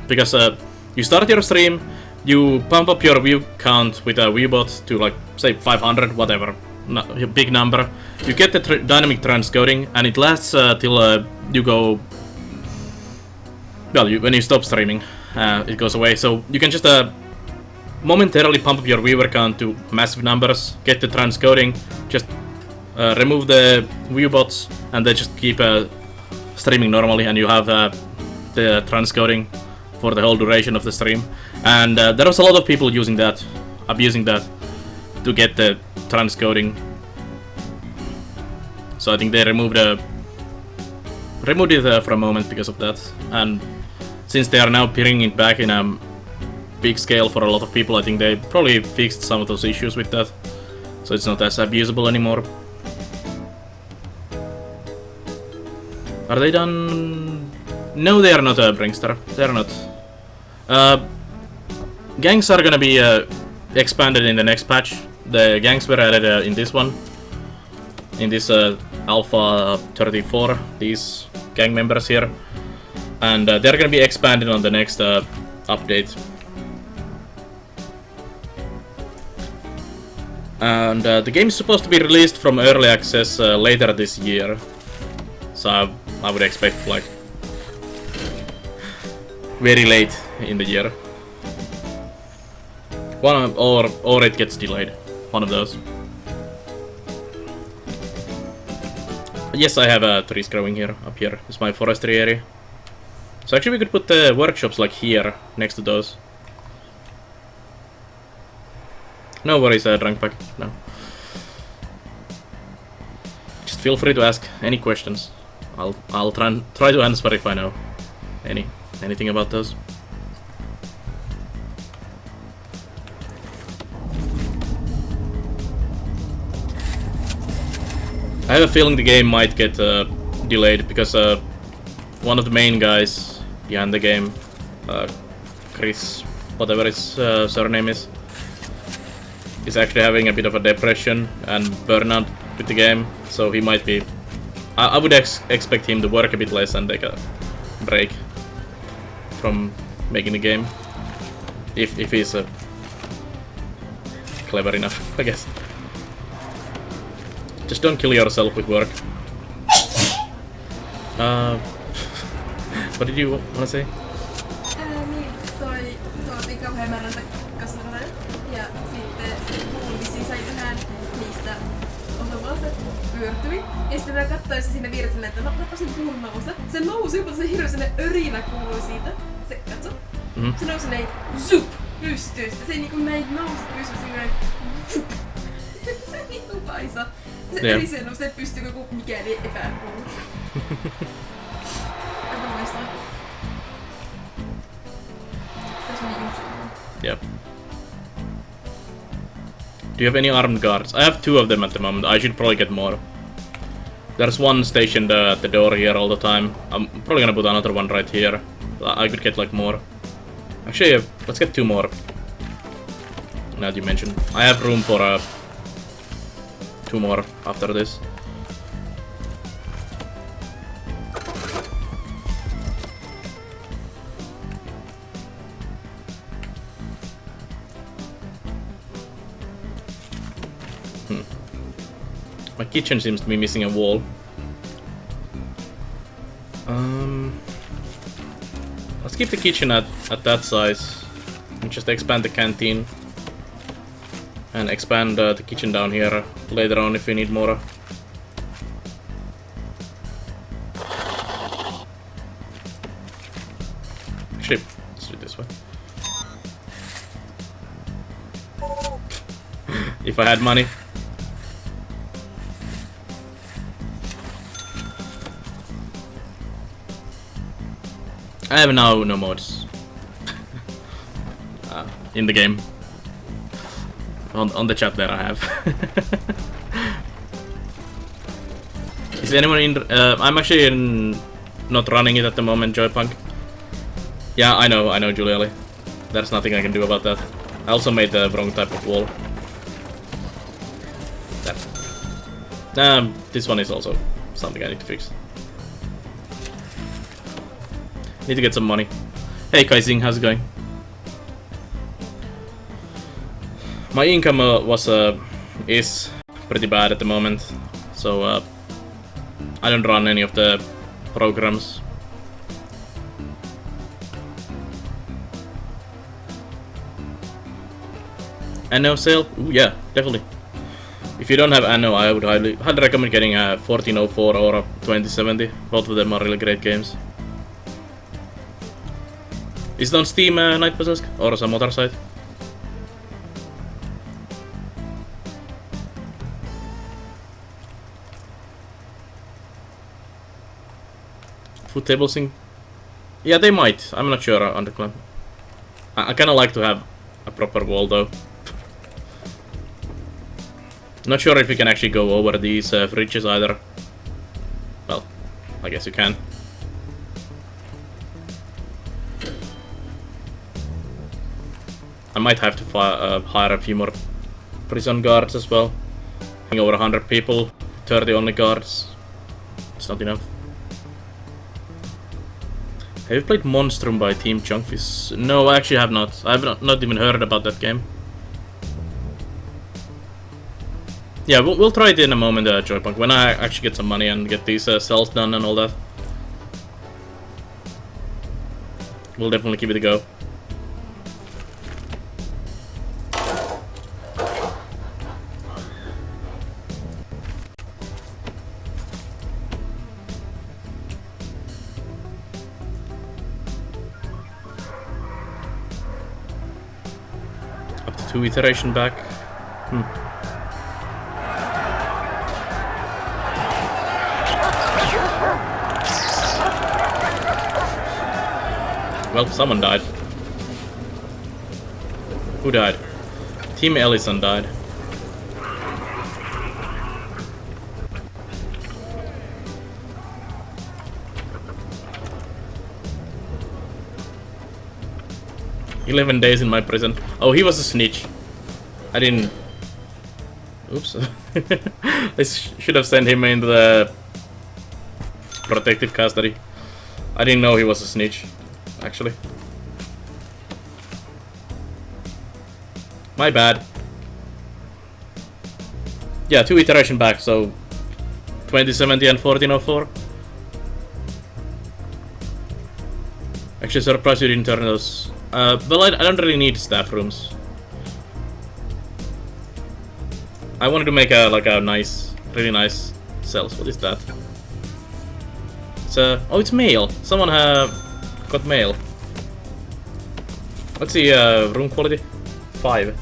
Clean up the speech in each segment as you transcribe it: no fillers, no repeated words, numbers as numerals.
because you start your stream, you pump up your view count with a viewbot to like say 500, whatever, big number. You get the dynamic transcoding, and it lasts till you go. Well, when you stop streaming, it goes away. So you can just momentarily pump up your viewer count to massive numbers, get the transcoding, just remove the viewbots, and then just keep streaming normally, and you have the transcoding for the whole duration of the stream. And there was a lot of people using that, abusing that, to get the transcoding. So I think they removed it for a moment because of that. And since they are now bringing it back in a big scale for a lot of people, I think they probably fixed some of those issues with that. So it's not as abusable anymore. Are they done? No, they are not, Brinkster. They are not. Gangs are gonna be expanded in the next patch. The gangs were added in this one. In this Alpha 34, these gang members here. And they're gonna be expanded on the next update. And the game is supposed to be released from early access later this year. So I would expect like very late in the year. Or it gets delayed. One of those. Yes, I have trees growing here, up here. It's my forestry area. So actually we could put the workshops like here, next to those. No worries, drunk pack. No. Just feel free to ask any questions. I'll try to answer if I know anything about those. I have a feeling the game might get delayed because one of the main guys behind the game, Chris, whatever his surname is actually having a bit of a depression and burnout with the game, so he might be. I would expect him to work a bit less and take a break from making the game, if he's clever enough, I guess. Just don't kill yourself with work. What did you wanna say? Niin, tuotiin kauhean määrältä kasvavainen. Ja sitten Hulvisi sai yhden niistä osavuolasta pyörtyi. Ja sitten mä katsoin se siinä vieressä, että nappa sen puun nousta. Se nousi, mutta se hirveä sellainen örinä kuului siitä. Se katso. Se nousi näin zup pystyy. Se ei niinku näin nousi pystyy silleen zup. Se on niinku paisa. Se örisee nousi, se pystyy joku mikäli epäkuulu. Aika loistaa. Yep. Do you have any armed guards? I have 2 of them at the moment. I should probably get more. There's one stationed at the door here all the time. I'm probably gonna put another one right here. I could get like more. Actually, let's get 2 more. Now that you mentioned, I have room for 2 more after this. My kitchen seems to be missing a wall. Let's keep the kitchen at that size. And just expand the canteen. And expand the kitchen down here later on if we need more. Actually, let's do it this way. If I had money. I have now no mods in the game. On the chat there I have. Is anyone in? I'm actually not running it at the moment, Joypunk. Yeah, I know, Juliali. There's nothing I can do about that. I also made the wrong type of wall. There. This one is also something I need to fix. Need to get some money. Hey Kaising, how's it going? My income is pretty bad at the moment, so I don't run any of the programs. Anno sale? Ooh, yeah, definitely. If you don't have Anno, I would highly recommend getting a 1404 or a 2070. Both of them are really great games. Is it on Steam, Night Possessed, or some other site? Food table sync? Yeah, they might. I'm not sure, Underclan. I kinda like to have a proper wall, though. Not sure if you can actually go over these fridges either. Well, I guess you can. I might have to hire a few more prison guards as well. Having over 100 people, 30 only guards. It's not enough. Have you played Monstrum by Team Junkfish? No, I actually have not. I've not even heard about that game. Yeah, we'll try it in a moment, Joypunk, when I actually get some money and get these cells done and all that. We'll definitely give it a go. Up to 2 iteration back. Well, someone died. Who died? Team Ellison died. "11 days in my prison." Oh, he was a snitch. I didn't... Oops. I should have sent him into the protective custody. I didn't know he was a snitch, actually. My bad. Yeah, 2 iteration back, so 2070 and 1404. Actually, surprised you didn't turn those. Well, I don't really need staff rooms. I wanted to make a nice, really nice cells. What is that? It's oh, it's mail. Someone got mail. Let's see, room quality 5.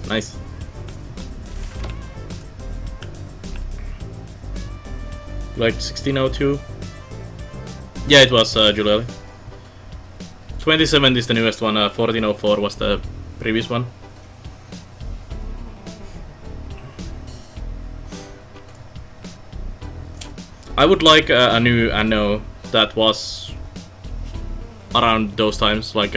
Nice. Like 1602. Yeah, it was July. 27 is the newest one. 1404 was the previous one. I would like a new Anno that was around those times, like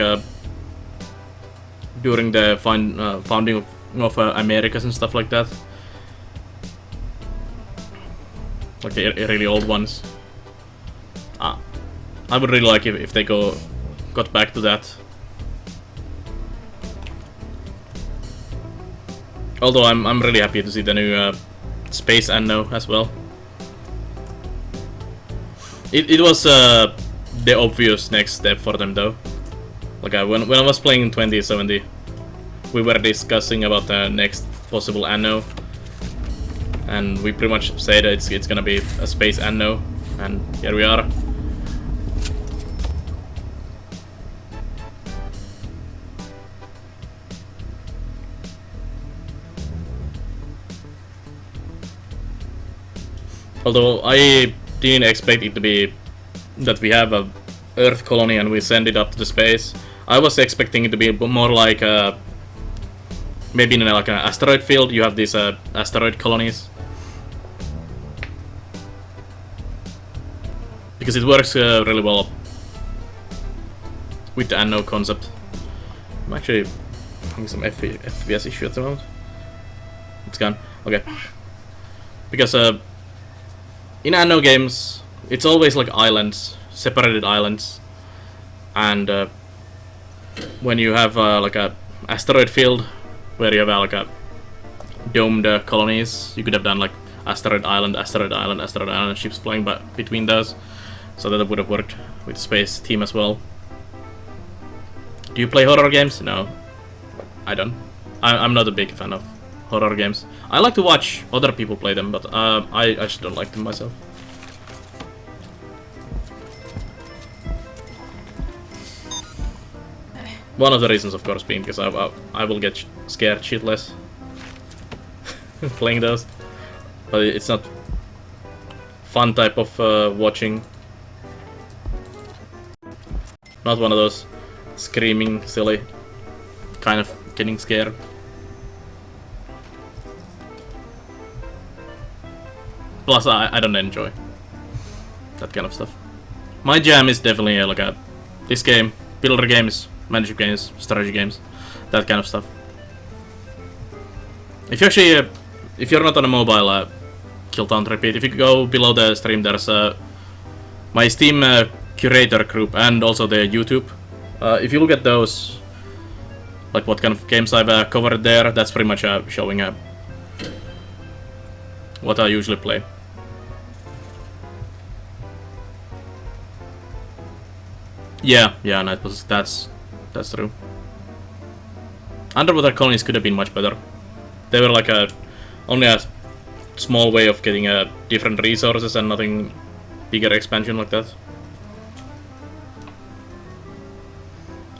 during the founding of Americas and stuff like that. Like the really old ones. I would really like if they got back to that. Although I'm really happy to see the new Space Anno as well. It was the obvious next step for them, though. Like when I was playing in 2070, we were discussing about the next possible Anno, and we pretty much said it's gonna be a Space Anno, and here we are. Although I didn't expect it to be that we have a Earth colony and we send it up to the space. I was expecting it to be more like maybe in like an asteroid field. You have these asteroid colonies, because it works really well with the Anno concept. I'm actually having some FPS issue at the moment. It's gone. Okay, because in Anno games, it's always like islands, separated islands, and when you have like a asteroid field where you have like a domed colonies, you could have done like asteroid island, asteroid island, asteroid island, ships flying between those, so that would have worked with space theme as well. Do you play horror games? No, I don't. I'm not a big fan of horror games. I like to watch other people play them, but I just don't like them myself. One of the reasons, of course, being because I will get scared shitless playing those, but it's not fun type of watching. Not one of those screaming, silly, kind of getting scared. Plus, I don't enjoy that kind of stuff. My jam is definitely like this game, builder games, management games, strategy games, that kind of stuff. If you actually, if you're not on a mobile, Kill Taunt Repeat, if you go below the stream, there's my Steam curator group and also the YouTube. If you look at those, like what kind of games I've covered there, that's pretty much showing what I usually play. Yeah, Nightbus, that's true. Underwater colonies could have been much better. They were like only a small way of getting different resources and nothing bigger expansion like that.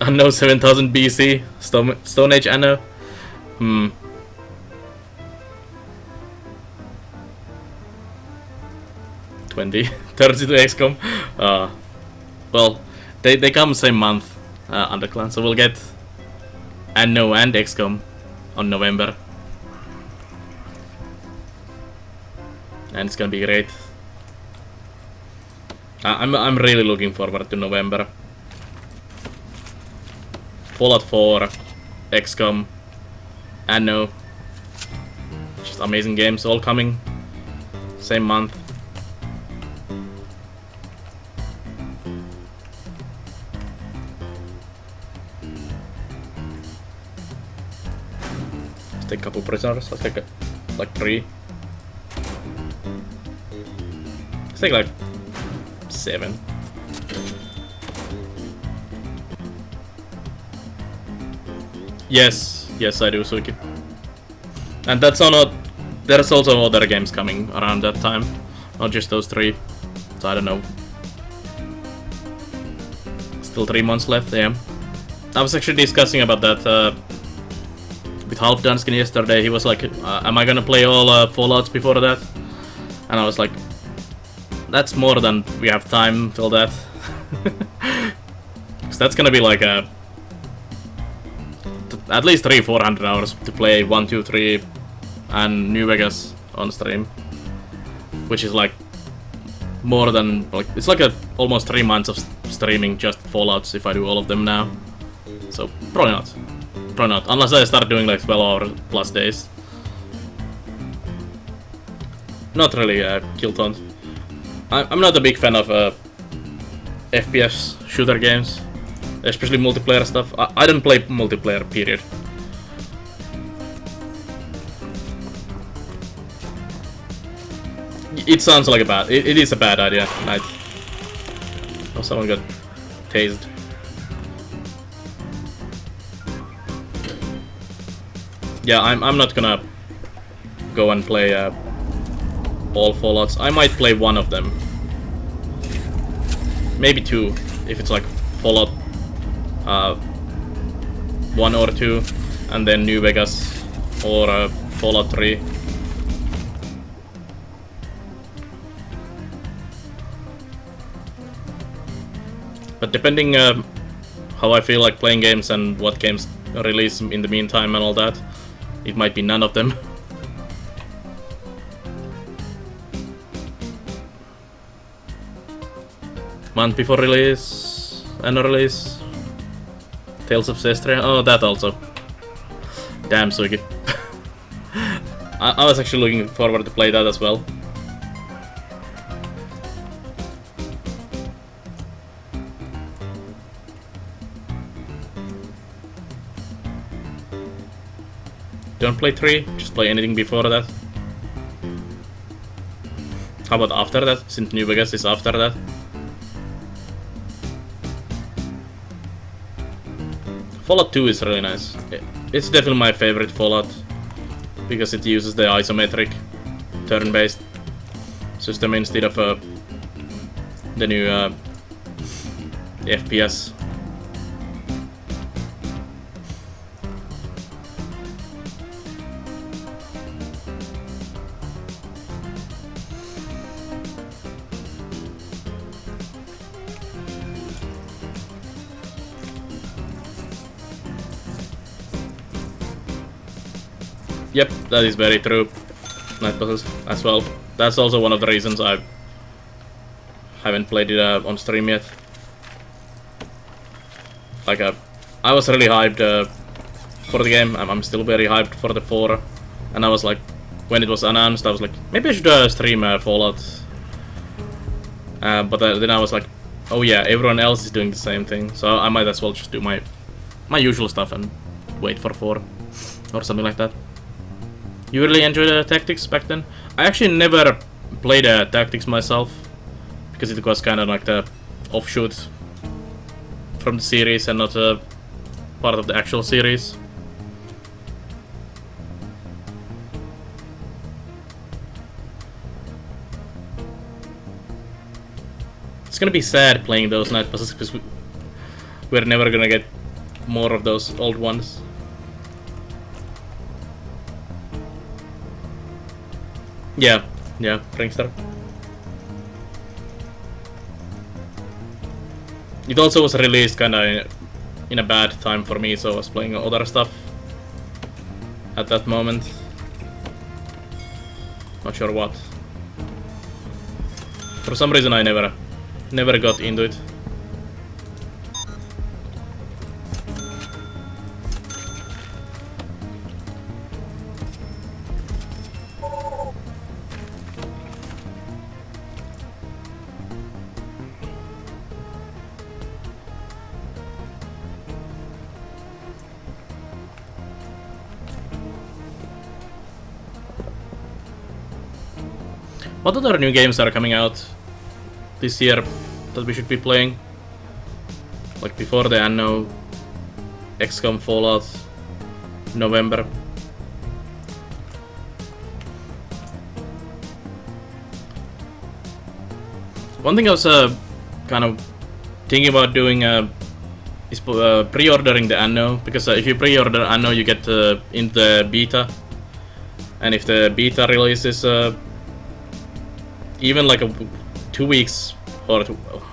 Anno 7000 BC, Stone Age Anno. 20, 32 XCOM. Well, they come same month, Underclan, so we'll get Anno and XCOM on November. And it's gonna be great. I'm really looking forward to November. Fallout 4, XCOM, Anno. Just amazing games all coming same month. Let's take a couple prisoners. Let's take like 3. Let's take like 7. Yes, I do, Suki. And that's not. There's also other games coming around that time, not just those 3. So I don't know. Still 3 months left. Yeah. I was actually discussing about that with Halfdansken yesterday. He was like, "Am I gonna play all Fallouts before that?" And I was like, "That's more than we have time till that." So that's gonna be like at least 300-400 hours to play 1, 2, 3 and New Vegas on stream, which is like more than like it's like almost 3 months of streaming just Fallouts if I do all of them now. So probably not, unless I start doing like 12-hour plus days. Not really Kill Taunt. I'm not a big fan of FPS shooter games, especially multiplayer stuff. I don't play multiplayer, period. It sounds like it is a bad idea. Oh, someone got tased. Yeah, I'm not gonna go and play all Fallouts. I might play one of them. Maybe 2, if it's like Fallout 1 or 2, and then New Vegas or Fallout 3. But depending how I feel like playing games and what games release in the meantime and all that, it might be none of them. Month before release, annual release, Tales of Cestria. Oh, that also. Damn, Suki. I was actually looking forward to play that as well. don't play 3, just play anything before that. How about after that, since New Vegas is after that? Fallout 2 is really nice. It's definitely my favorite Fallout, because it uses the isometric turn-based system instead of the new FPS. Yep, that is very true. Night Bosses as well. That's also one of the reasons I haven't played it on stream yet. Like, I was really hyped for the game. I'm still very hyped for the 4. And I was like, when it was announced, I was like, maybe I should stream Fallout. But then I was like, oh yeah, everyone else is doing the same thing, so I might as well just do my usual stuff and wait for 4 or something like that. You really enjoyed Tactics back then? I actually never played Tactics myself, because it was kind of like the offshoot from the series and not part of the actual series. It's gonna be sad playing those Night Bosses because we're never gonna get more of those old ones. Yeah, Ringster. It also was released kinda in a bad time for me, so I was playing other stuff at that moment. Not sure what. For some reason I never got into it. What other new games are coming out this year that we should be playing? Like before the Anno, XCOM, Fallout, November. One thing I was kind of thinking about doing is pre-ordering the Anno, because if you pre-order Anno you get in the beta, and if the beta releases even like 2 weeks or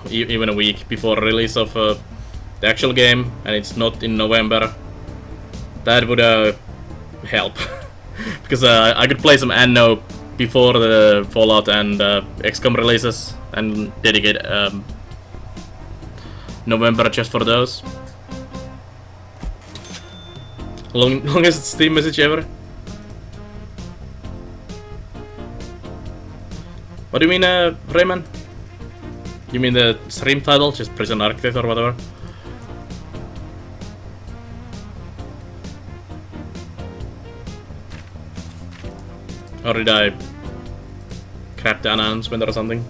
even a week before release of the actual game, and it's not in November, that would help. Because I could play some Anno before the Fallout and XCOM releases and dedicate November just for those. Longest Steam message ever. What do you mean, Rayman? You mean the stream title, just Prison Architect or whatever? Or did I crap the announcement or something?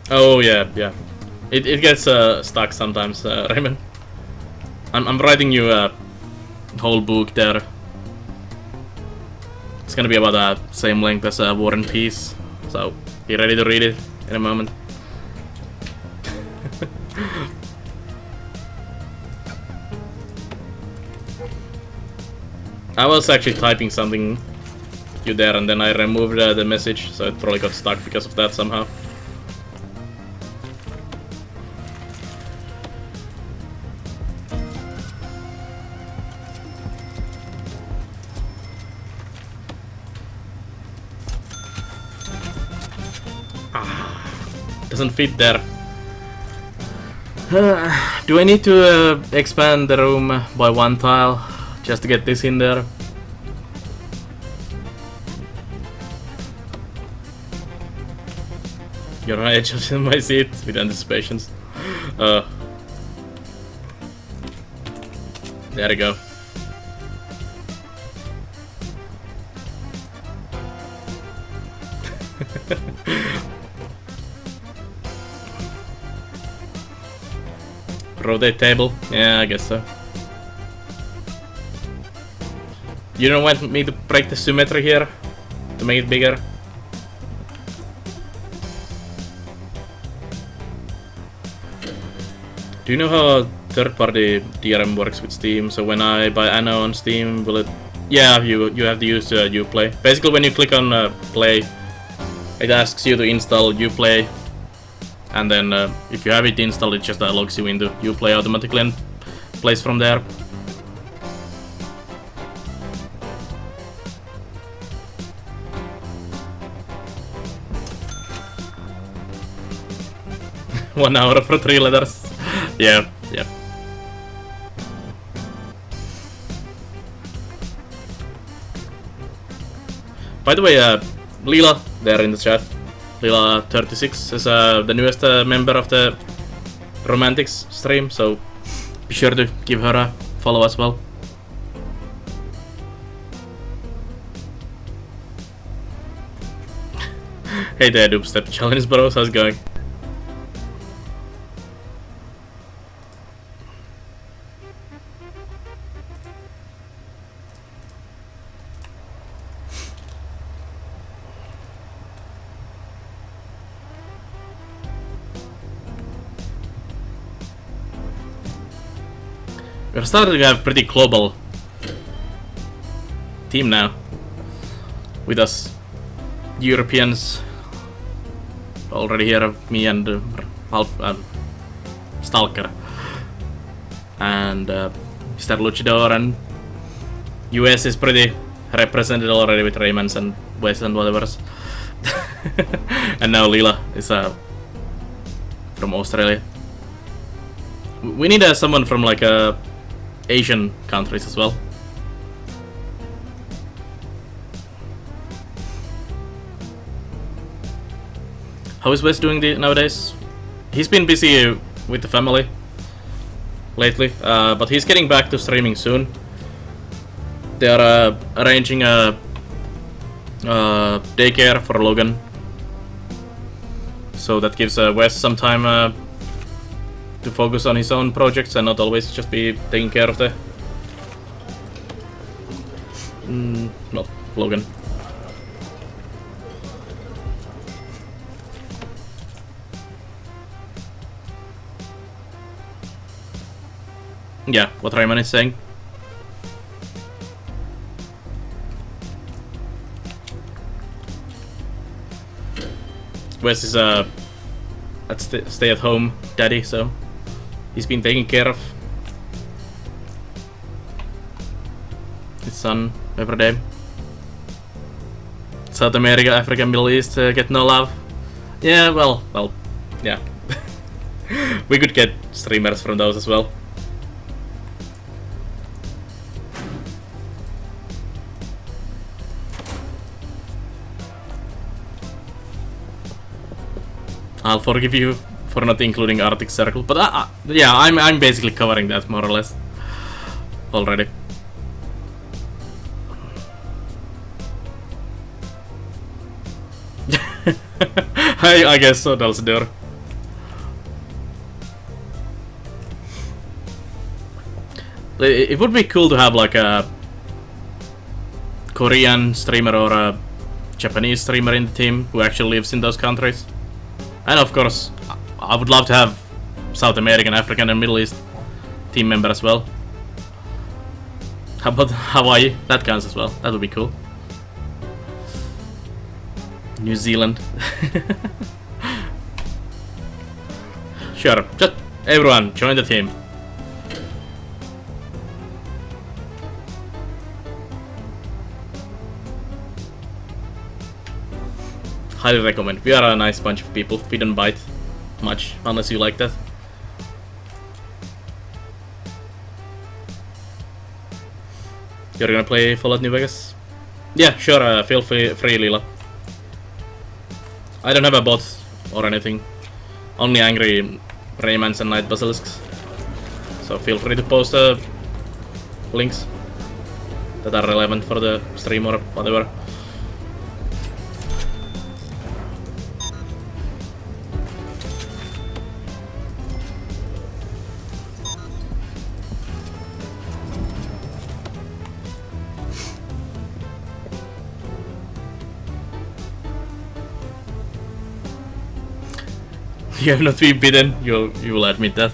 Oh yeah. It gets stuck sometimes, Raymond. I'm writing you a whole book there. It's gonna be about the same length as War and Peace, so be ready to read it in a moment. I was actually typing something you there, and then I removed the message, so it probably got stuck because of that somehow. Doesn't fit there. Do I need to expand the room by 1 tile just to get this in there? You're on edge of my seat with anticipations. There we go. Rotate table? Yeah, I guess so. You don't want me to break the symmetry here? To make it bigger? Do you know how third-party DRM works with Steam? So when I buy Anno on Steam, will it... Yeah, you have to use Uplay. Basically, when you click on Play, it asks you to install Uplay. And then if you have it installed, it just logs you into Uplay automatically and plays from there. One hour for 3 letters. Yeah, yeah. By the way, Lila there in the chat, Lila36 is the newest member of the Romantics stream, so be sure to give her a follow as well. Hey there, Dubstep Challenge bros, how's it going? We're starting to have pretty global team now. With us Europeans already here, me and Stalker and Mr. Luchador, and US is pretty represented already with Raymans and West and whatever's. And now Lila is from Australia. We need someone from like Asian countries as well. How is Wes doing nowadays? He's been busy with the family lately, but he's getting back to streaming soon. They are arranging a daycare for Logan, so that gives Wes some time to focus on his own projects and not always just be taking care of the not Logan. Yeah, what Rayman is saying. Wes is stay-at-home daddy, so he's been taking care of his son every day. South America, Africa, Middle East get no love. Yeah, well, yeah. We could get streamers from those as well. I'll forgive you for not including Arctic Circle, but yeah, I'm basically covering that more or less already. I guess so, Dalsador. It would be cool to have like a Korean streamer or a Japanese streamer in the team who actually lives in those countries. And of course, I would love to have South American, African and Middle East team member as well. How about Hawaii? That counts as well. That would be cool. New Zealand. Sure, just everyone join the team. Highly recommend. We are a nice bunch of people. We don't bite much unless you like that. You're gonna play Fallout New Vegas? Yeah, sure. Feel free, Lila. I don't have a bot or anything. Only angry Raymans and Night Basilisks. So feel free to post links that are relevant for the stream or whatever. You have not been bitten, you will admit that.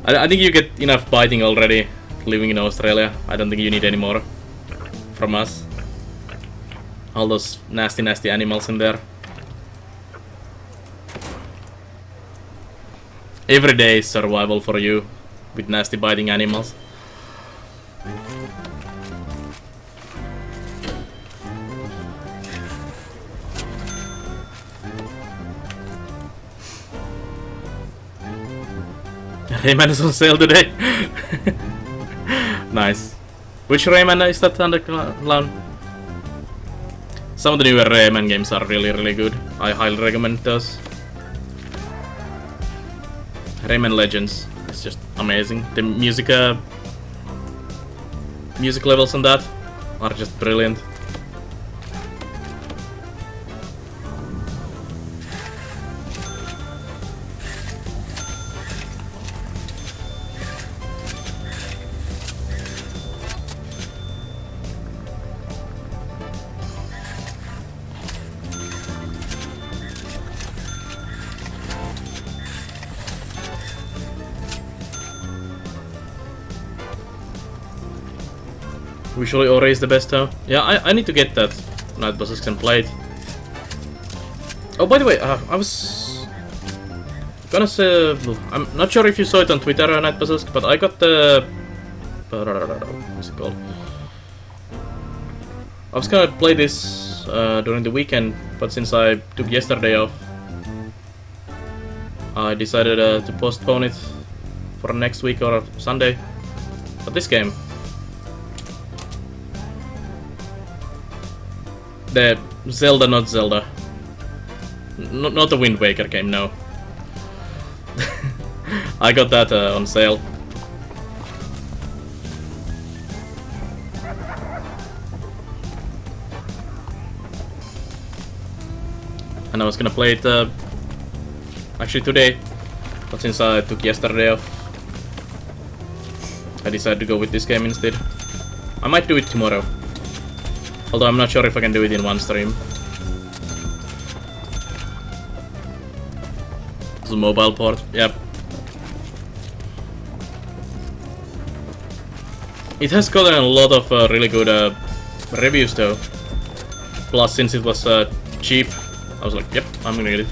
I think you get enough biting already living in Australia. I don't think you need any more from us. All those nasty animals in there. Every day is survival for you with nasty biting animals. Rayman is on sale today. Nice. Which Rayman is that, Thunderclown? Some of the newer Rayman games are really good. I highly recommend those. Rayman Legends is just amazing. The music levels on that are just brilliant. Usually Ori is the best though. Yeah, I need to get that Night Basilisks and play it. Oh, by the way, I was gonna say, I'm not sure if you saw it on Twitter, Night Basilisk, but I got the what's it called? I was gonna play this during the weekend, but since I took yesterday off, I decided to postpone it for next week or Sunday. But this game, the Zelda, not Zelda. Not the Wind Waker game, no. I got that on sale. And I was gonna play it actually today, but since I took yesterday off, I decided to go with this game instead. I might do it tomorrow. Although I'm not sure if I can do it in one stream. It's a mobile port, yep. It has gotten a lot of really good reviews though. Plus, since it was cheap, I was like, yep, I'm gonna get it.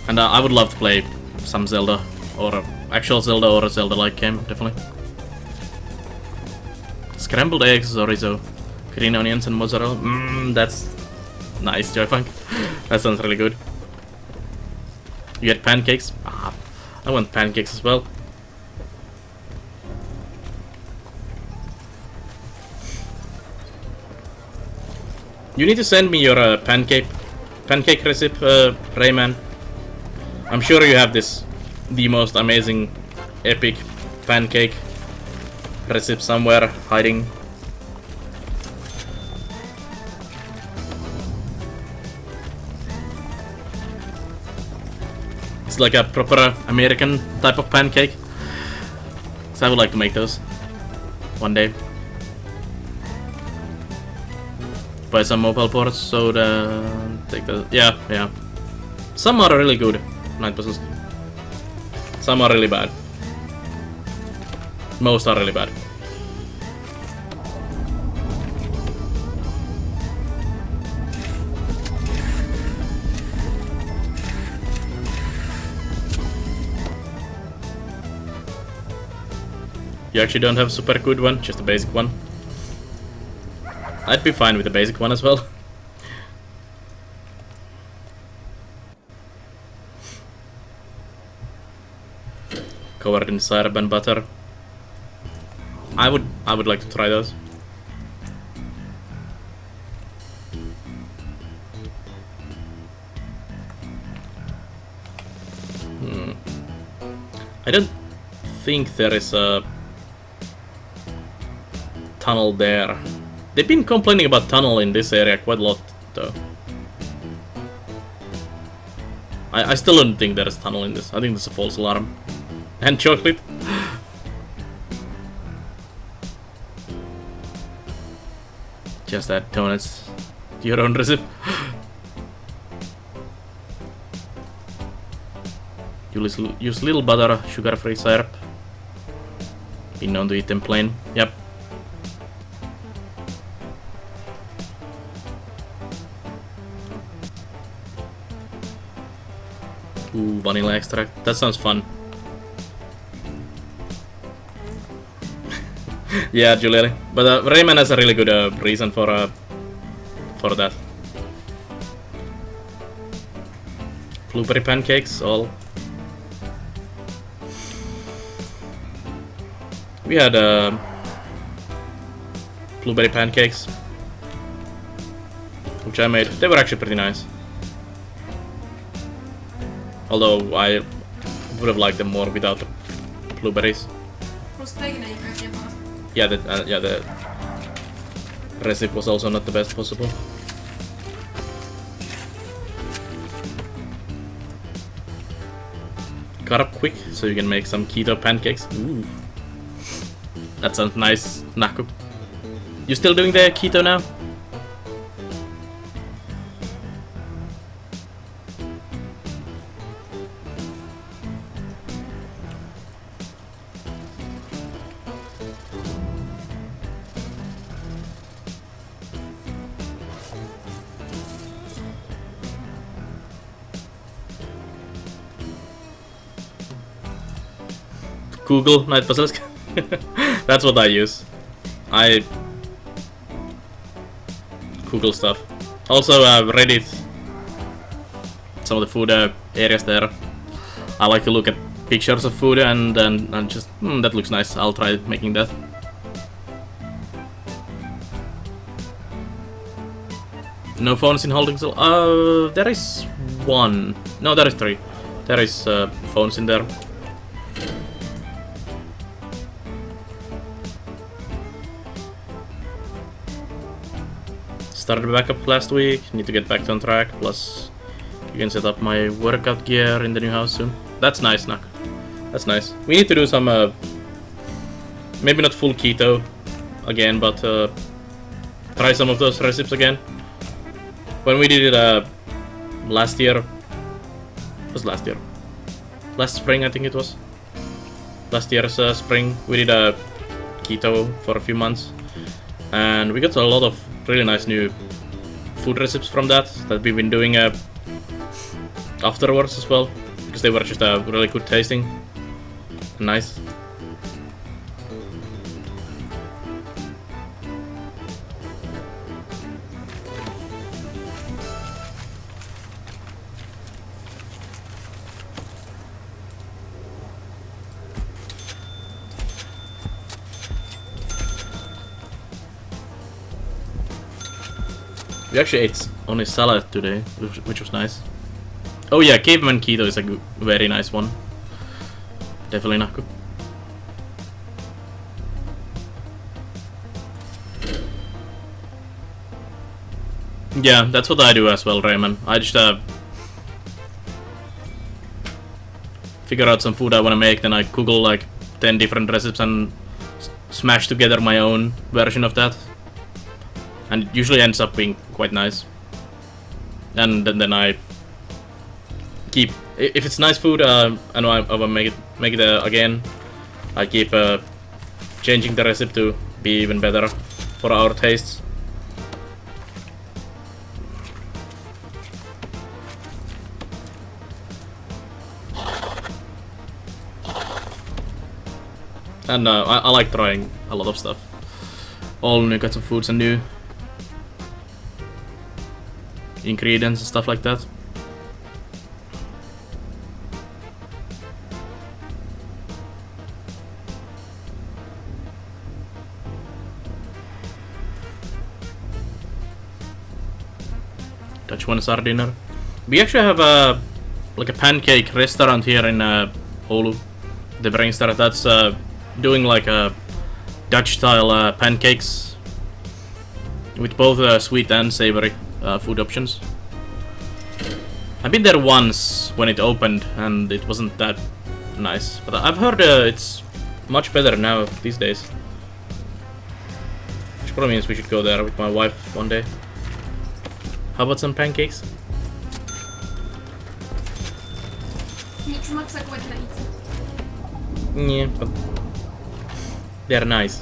And I would love to play some Zelda. Or actual Zelda or a Zelda-like game, definitely. Scrambled eggs, chorizo, green onions and mozzarella. That's nice, Joyfunk. That sounds really good. You had pancakes? Ah, I want pancakes as well. You need to send me your pancake recipe, Rayman. I'm sure you have the most amazing, epic pancake recipe somewhere hiding. It's like a proper American type of pancake. So I would like to make those one day. Buy some mobile ports, soda, take the yeah. Some are really good, Night Basilisk. Some are really bad. Most are really bad. You actually don't have a super good one, just a basic one. I'd be fine with the basic one as well. Covered in syrup and butter. I would like to try those. I don't think there is a tunnel there. They've been complaining about tunnel in this area quite a lot, though. I still don't think there is tunnel in this. I think this is a false alarm. And chocolate. Just add donuts to your own recipe. Use little butter, sugar-free syrup. Been known to eat them plain. Yep. Ooh, vanilla extract. That sounds fun. Yeah, Julia. But Rayman has a really good reason for that. Blueberry pancakes, all. We had blueberry pancakes, which I made. They were actually pretty nice. Although I would have liked them more without the blueberries. Yeah, the recipe was also not the best possible. Cut up quick so you can make some keto pancakes. Ooh. That sounds nice, Naku. You still doing the keto now? Google Night Basilisk. That's what I use. I Google stuff. Also Reddit. Some of the food areas there. I like to look at pictures of food and just that looks nice. I'll try making that. No phones in holding cell. There is one. No, there is three. There is phones in there. Started back up last week, need to get back on track, plus you can set up my workout gear in the new house soon. That's nice, Nak. That's nice. We need to do some, maybe not full keto again, but try some of those recipes again. When we did it last year, last spring I think it was. Last year's spring, we did a keto for a few months. And we got a lot of really nice new food recipes from that we've been doing afterwards as well, because they were just really good tasting and nice. We actually ate only salad today, which was nice. Oh yeah, Caveman Keto is a very nice one. Definitely Naku. Yeah, that's what I do as well, Rayman. I just figure out some food I want to make, then I Google like 10 different recipes and smash together my own version of that. And it usually ends up being quite nice. And then I keep, if it's nice food, I know I will make it again. I keep changing the recipe to be even better for our tastes. And I like trying a lot of stuff. All new kinds of foods and new ingredients and stuff like that. Catch our dinner. We actually have a like a pancake restaurant here in Oulu, the Brainstar. That's doing like a Dutch style pancakes with both sweet and savory food options. I've been there once when it opened and it wasn't that nice, but I've heard it's much better now these days. Which probably means we should go there with my wife one day. How about some pancakes? Miksi maksaako voit tehdä itse? Yeah, but they're nice.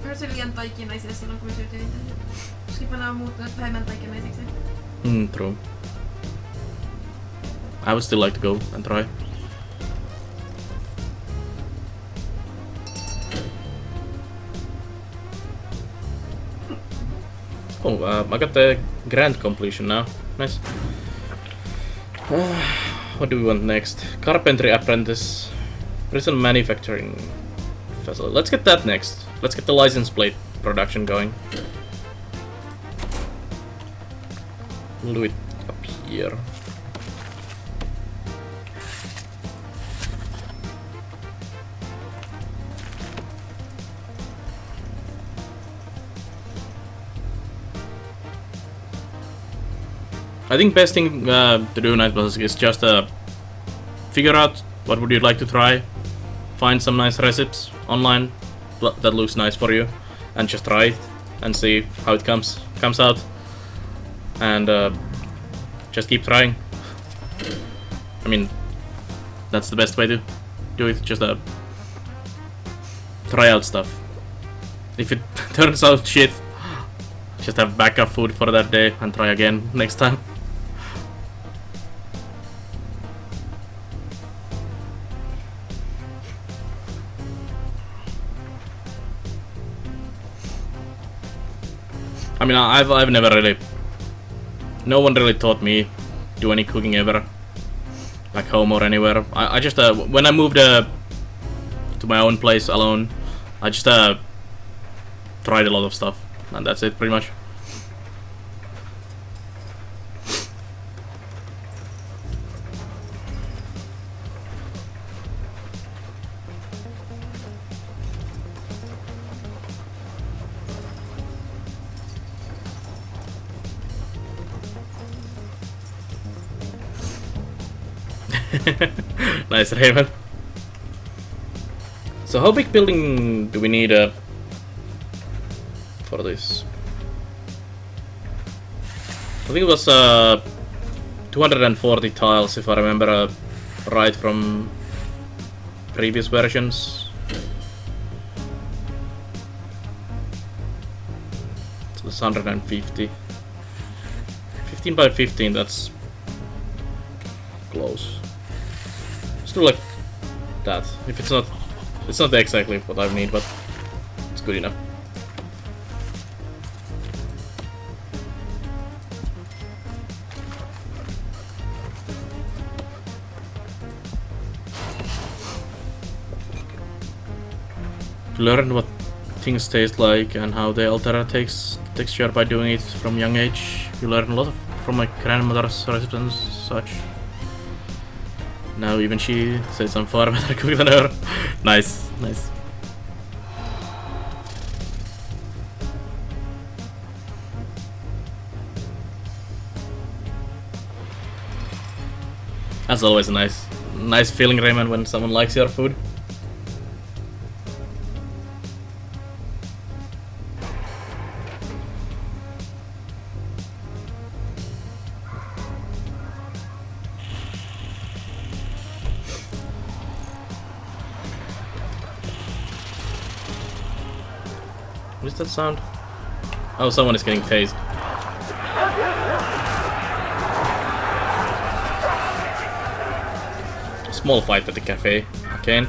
Myös se liian taikinaisia silloin kun syötiin niitä. Skipana on muuttunut vähemmän taikinaisiksi. True. I would still like to go and try. Oh, I got the grand completion now. Nice. What do we want next? Carpentry apprentice. Prison manufacturing facility. Let's get that next. Let's get the license plate production going. We'll do it up here. I think best thing to do, Nightbus, is just figure out what would you like to try, find some nice recipes online that looks nice for you, and just try it and see how it comes out, and just keep trying. I mean, that's the best way to do it. Just try out stuff. If it turns out shit, just have backup food for that day and try again next time. I mean, I've never really... No one really taught me do any cooking ever. Like home or anywhere. I just, when I moved to my own place alone, I just tried a lot of stuff. And that's it, pretty much. Nice, Raven. So how big building do we need for this? I think it was 240 tiles, if I remember right from previous versions. So it's 150. 15 by 15, that's close. Still like that. If it's not exactly what I need, but it's good enough. To learn what things taste like and how they alter texture by doing it from young age. You learn a lot from my grandmother's recipes and such. Now even she says I'm far better cook than her. Nice, nice. That's always a nice feeling, Raymond, when someone likes your food. What is that sound? Oh, someone is getting tased. Small fight at the cafe. Okay.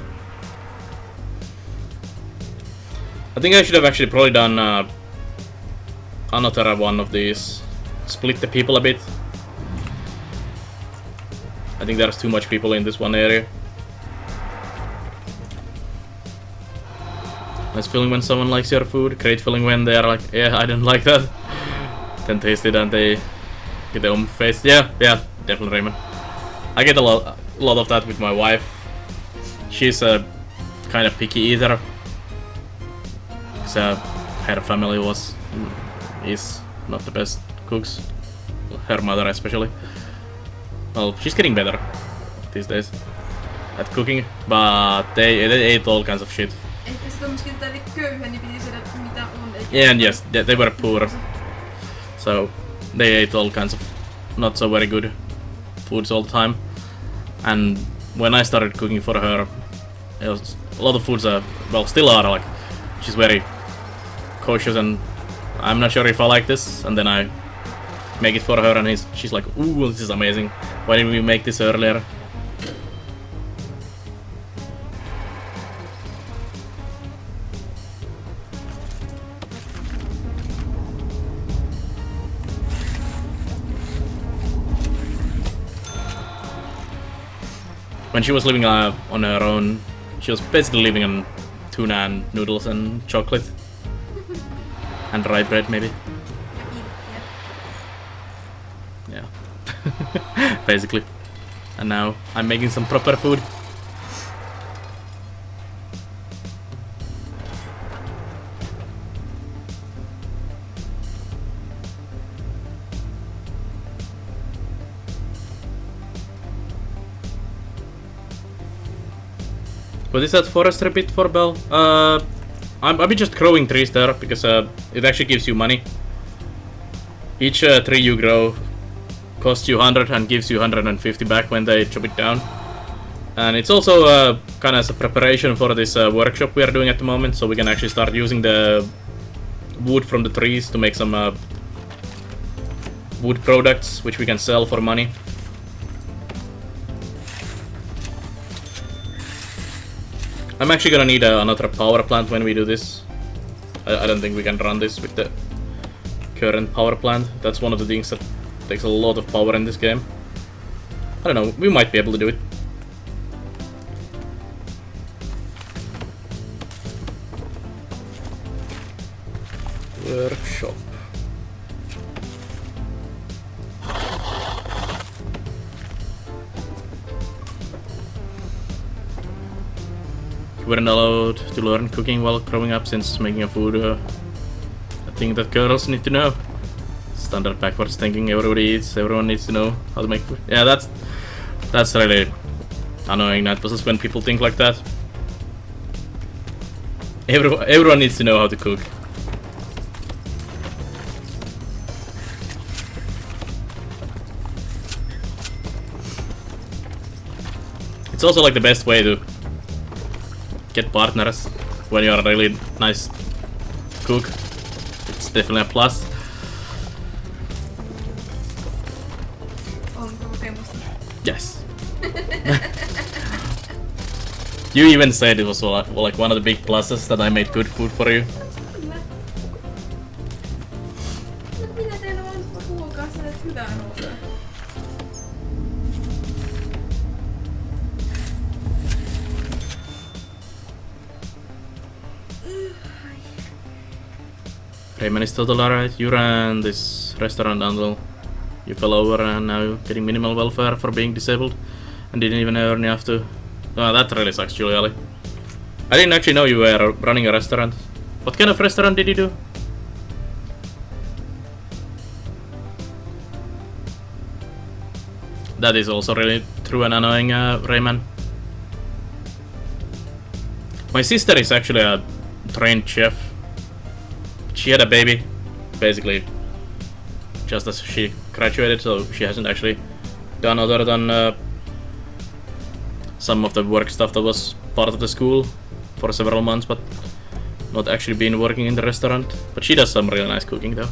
I think I should have actually probably done another one of these. Split the people a bit. think there's too much people in this one area. Nice feeling when someone likes your food. Great feeling when they are like, yeah, I don't like that. Then taste it and they get their own face. Yeah, definitely, Raymond. I get a lot of that with my wife. She's a kind of picky eater. So her family is not the best cooks. Her mother especially. Well, she's getting better these days at cooking, but they ate all kinds of shit. Ehkä se tommoski tätä köyhä, niin piti syödä mitä on. Yeah, and yes, they were poor. So they ate all kinds of not so very good foods all the time. And when I started cooking for her, it was a lot of foods well, still are, like, she's very cautious and I'm not sure if I like this, and then I make it for her and she's like, ooh, this is amazing. Why didn't we make this earlier? When she was living on her own, she was basically living on tuna and noodles and chocolate. And rye bread, maybe. Yeah. Basically. And now I'm making some proper food. What is that forestry bit for, Bell? I'll be just growing trees there because it actually gives you money. Each tree you grow costs you 100 and gives you 150 back when they chop it down. And it's also kind of as a preparation for this workshop we are doing at the moment, so we can actually start using the wood from the trees to make some wood products which we can sell for money. I'm actually gonna need another power plant when we do this. I don't think we can run this with the current power plant. That's one of the things that takes a lot of power in this game. I don't know, we might be able to do it. Workshop. You weren't allowed to learn cooking while growing up, since making a food a thing that girls need to know. Standard backwards thinking, everybody eats, everyone needs to know how to make food. Yeah, that's really annoying, Nightbusters, when people think like that. Everyone needs to know how to cook. It's also like the best way to get partners when you're a really nice cook. It's definitely a plus. Onko kokemusta? Yes. You even said it was like one of the big pluses that I made good food for you. Kyllä. No minä tein vaan ruokaa, sä teet hyvää ruokaa. Rayman is totally alright. You ran this restaurant until you fell over and now you're getting minimal welfare for being disabled and didn't even earn enough to... Oh, that really sucks, Juliali. I didn't actually know you were running a restaurant. What kind of restaurant did you do? That is also really true and annoying, Rayman. My sister is actually a trained chef. She had a baby, basically, just as she graduated, so she hasn't actually done other than some of the work stuff that was part of the school for several months, but not actually been working in the restaurant. But she does some really nice cooking though.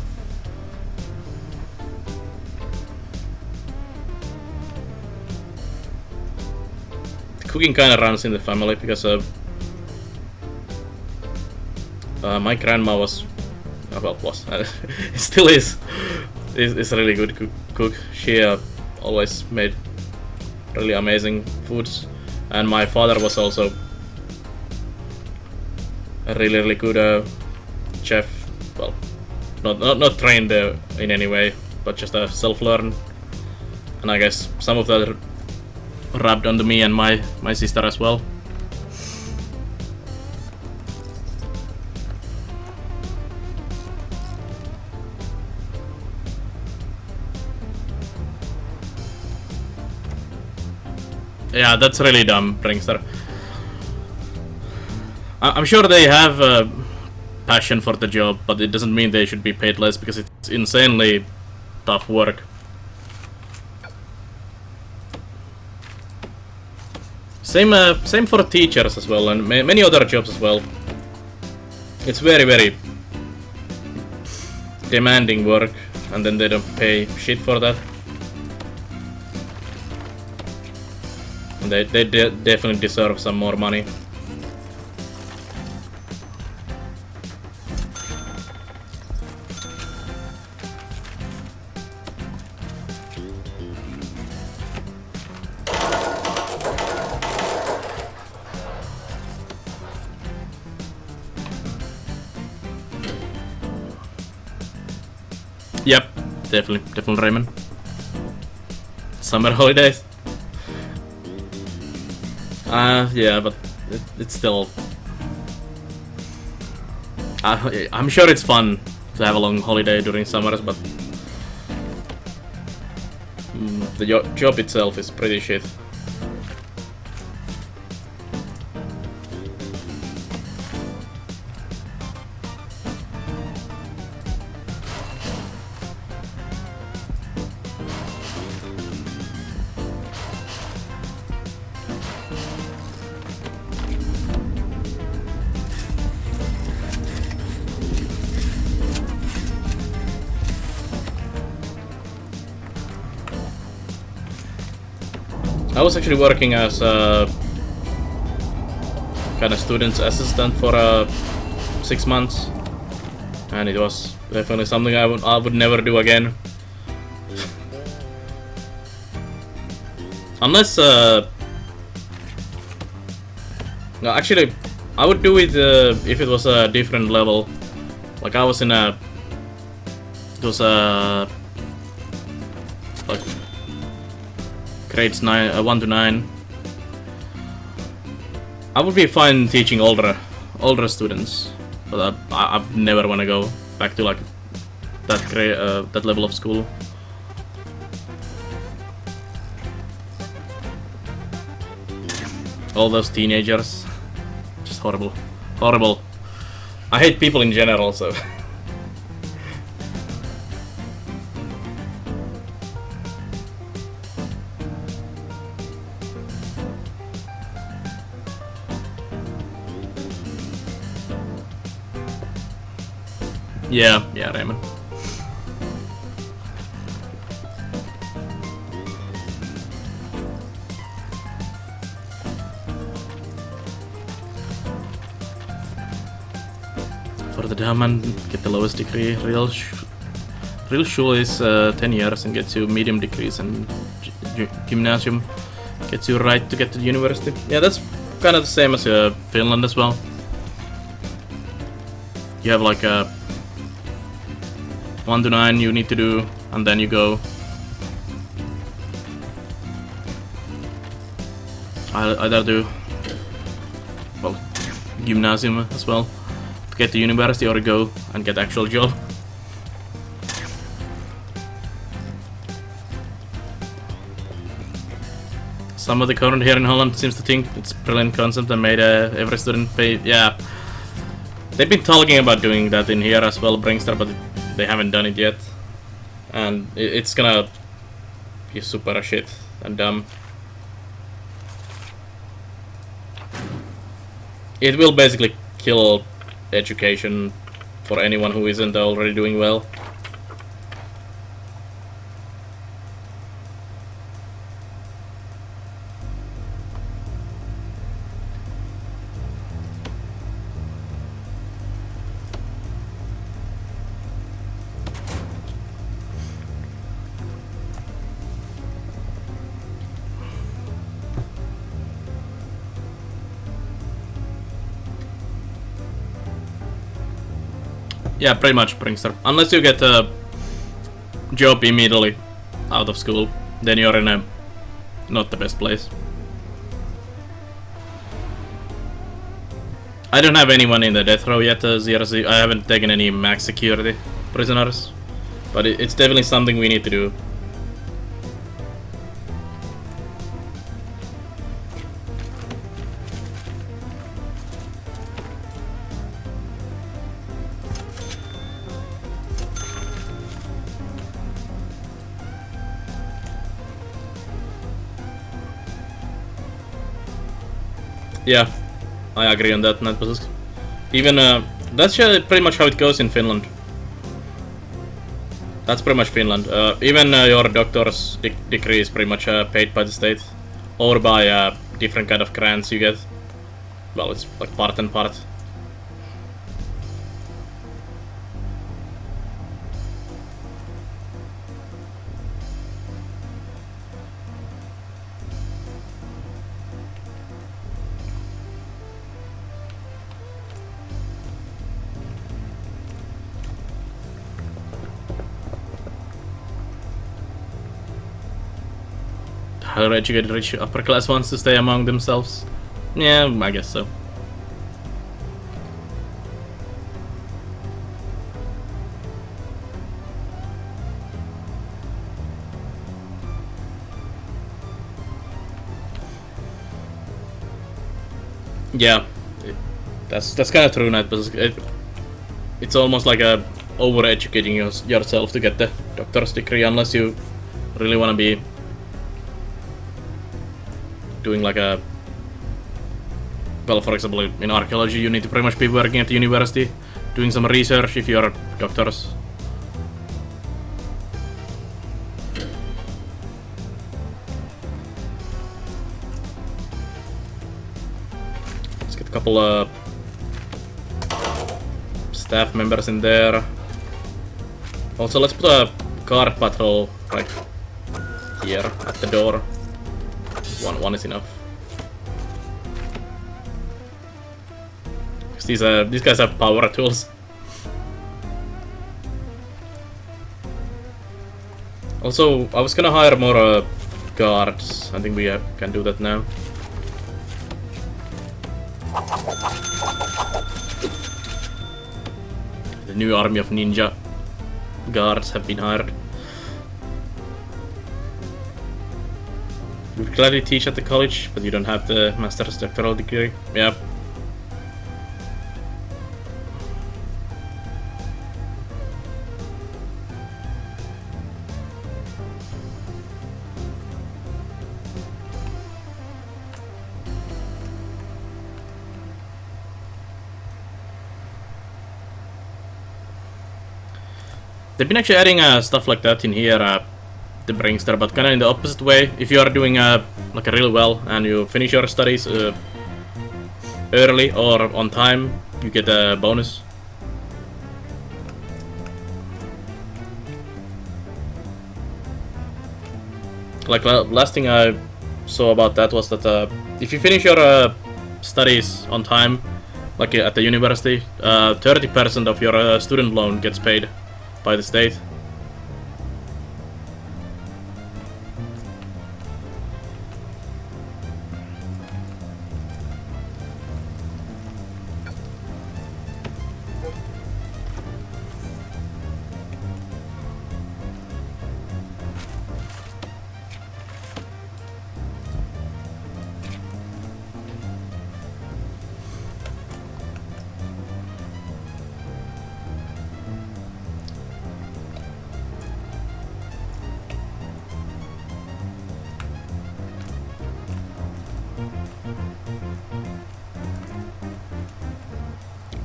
The cooking kind of runs in the family because my grandma was, still is a really good cook. She always made really amazing foods. And my father was also a really good chef. Well, not trained in any way, but just a self-learned. And I guess some of that rubbed onto me and my sister as well. Yeah, that's really dumb, Prankster. I'm sure they have a passion for the job, but it doesn't mean they should be paid less because it's insanely tough work. Same for teachers as well, and many other jobs as well. It's very demanding work, and then they don't pay shit for that. And they definitely deserve some more money. Yep, definitely Raymond. Summer holidays. Yeah, but it's still. I'm sure it's fun to have a long holiday during summers, but the job itself is pretty shit. I was actually working as a kind of student's assistant for 6 months, and it was definitely something I would never do again. Unless no, actually I would do it if it was a different level. Like I was in it was like grades 1 to 9. I would be fine teaching older students, but I never want to go back to like that level of school. All those teenagers, just horrible. I hate people in general, so. Yeah, Raymond. For the diamond, get the lowest degree. Real shul is 10 years and gets you medium degrees, and gymnasium gets you right to get to the university. Yeah, that's kind of the same as Finland as well. You have like a 1 to 9 you need to do, and then you go. I either do gymnasium as well to get to university, or go and get actual job. Some of the current here in Holland seems to think it's brilliant concept and made every student pay. Yeah, they've been talking about doing that in here as well, Prankster, but they haven't done it yet, and it's gonna be super shit and dumb. It will basically kill education for anyone who isn't already doing well. Yeah, pretty much prankster. Unless you get a job immediately out of school, then you're in a not the best place. I don't have anyone in the death row yet, ZRZ. I haven't taken any max security prisoners, but it's definitely something we need to do. Yeah, I agree on that, Netbusk. Even, that's pretty much how it goes in Finland. That's pretty much Finland. Even your doctor's degree is pretty much paid by the state. Or by different kind of grants you get. Well, it's like part and part. Higher educated rich upper class wants to stay among themselves. Yeah, I guess so. Yeah, that's kind of true, Night, but it's almost like over-educating yourself to get the doctor's degree, unless you really want to be doing like a... Well, for example, in archaeology, you need to pretty much be working at the university, doing some research if you're doctors. Let's get a couple staff members in there. Also, let's put a guard patrol right here at the door. One is enough. Because these guys have power tools. Also, I was gonna hire more guards. I think we can do that now. The new army of ninja guards have been hired. You would gladly teach at the college, but you don't have the master's doctoral degree. Yeah. They've been actually adding stuff like that in here, the Prankster, but kind of in the opposite way. If you are doing like really well and you finish your studies early or on time, you get a bonus. Like last thing I saw about that was that if you finish your studies on time, like at the university, 30% of your student loan gets paid by the state.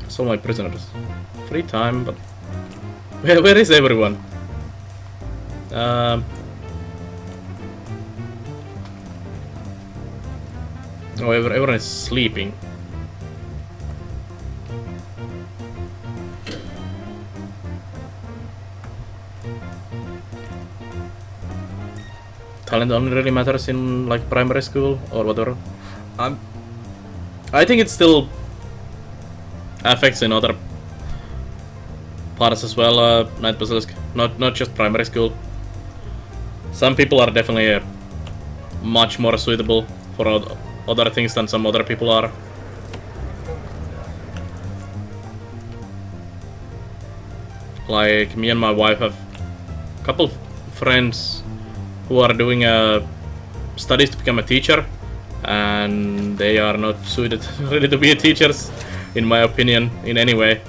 So my prisoners. Free time, but where is everyone? Oh, everyone is sleeping. Talent only really matters in like primary school or whatever. I think it still affects in other class as well, Night Basilisk. Not just primary school. Some people are definitely much more suitable for other things than some other people are. Like, me and my wife have a couple friends who are doing studies to become a teacher, and they are not suited really to be teachers, in my opinion, in any way.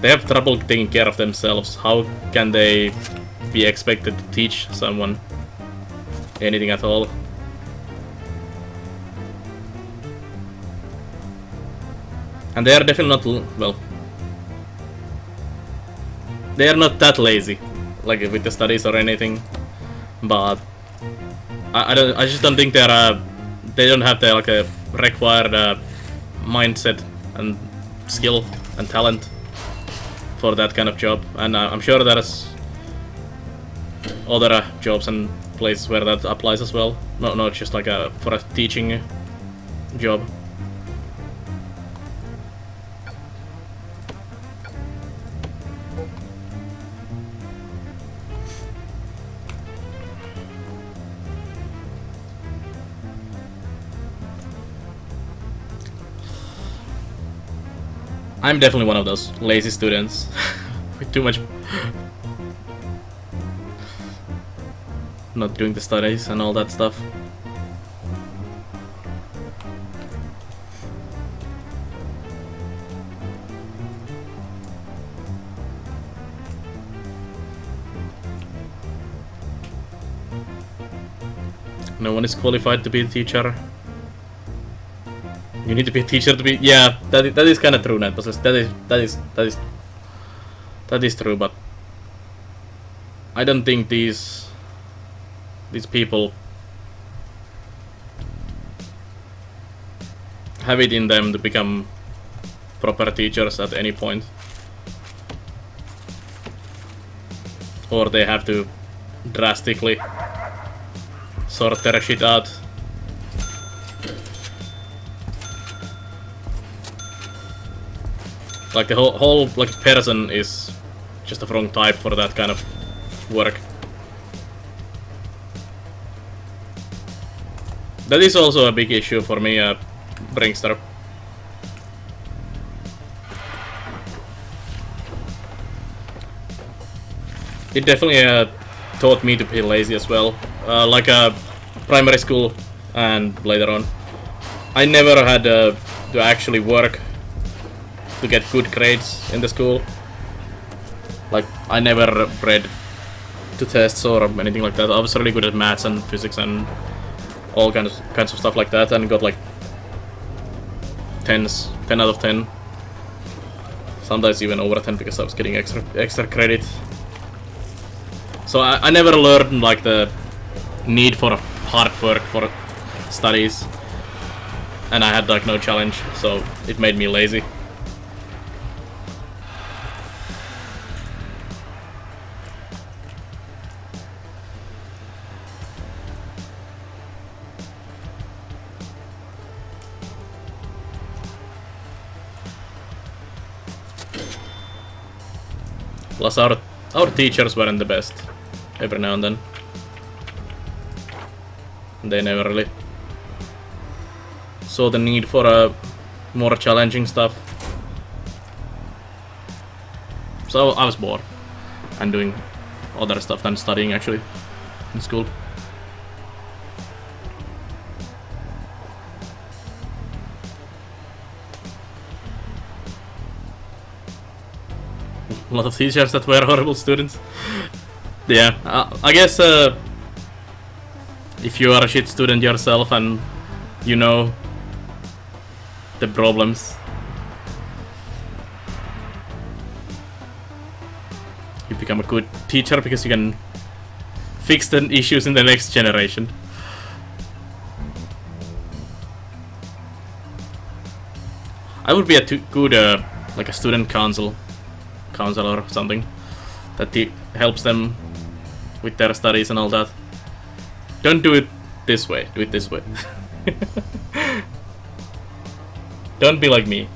They have trouble taking care of themselves. How can they be expected to teach someone anything at all? And they are definitely not, well, they are not that lazy, like with the studies or anything, but I just don't think they don't have the like a required mindset and skill and talent for that kind of job. And I'm sure there's other jobs and places where that applies as well. Not just like for a teaching job. I'm definitely one of those lazy students with too much not doing the studies and all that stuff. No one is qualified to be a teacher. You need to be a teacher to be. Yeah, that is kind of true, Net. That is true, but I don't think these people have it in them to become proper teachers at any point, or they have to drastically sort their shit out. Like the whole like person is just the wrong type for that kind of work. That is also a big issue for me, Bringster. It definitely taught me to be lazy as well. Like primary school and later on, I never had to actually work to get good grades in the school. Like, I never read to tests or anything like that. I was really good at maths and physics and all kinds of stuff like that, and got like 10 out of 10. Sometimes even over 10 because I was getting extra credit. So I never learned like the need for hard work for studies, and I had like no challenge, so it made me lazy. Plus our teachers weren't the best every now and then. They never really saw the need for more challenging stuff. So I was bored and doing other stuff than studying actually in school. A lot of teachers that were horrible students. Yeah, I guess if you are a shit student yourself and you know the problems, you become a good teacher because you can fix the issues in the next generation. I would be a good like a student counselor or something that helps them with their studies and all that. Don't do it this way, do it this way. Don't be like me.